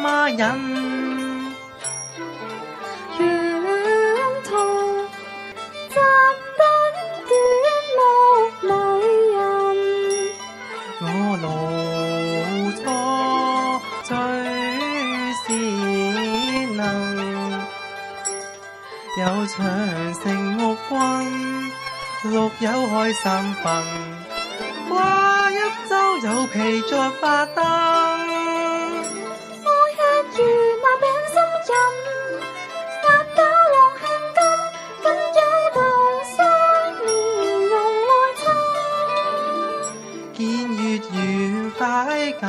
媽人。沿途摘燈短木女人，我勞初最是能，有長城木棍，綠友開三分，掛一周有皮作花燈。我吃住那餅心飲，鴨架黃杏金，跟有唐三年容來親。見月圓快近，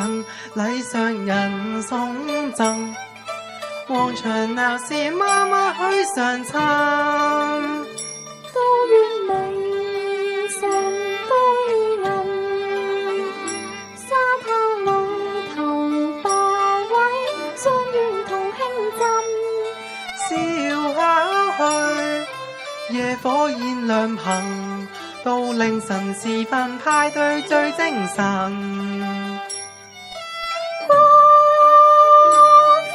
禮上人送贈，旺場鬧市媽媽許上親。到月明成對人，沙灘裏頭霸位，相願同慶贈。燒烤去，夜火焰亮行，到凌晨時分派對最精神。掛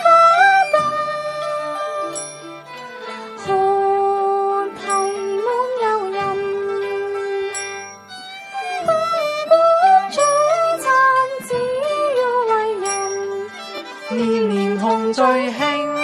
花燈，河堤滿遊人，東莞璀璨只要為人。年年紅最興。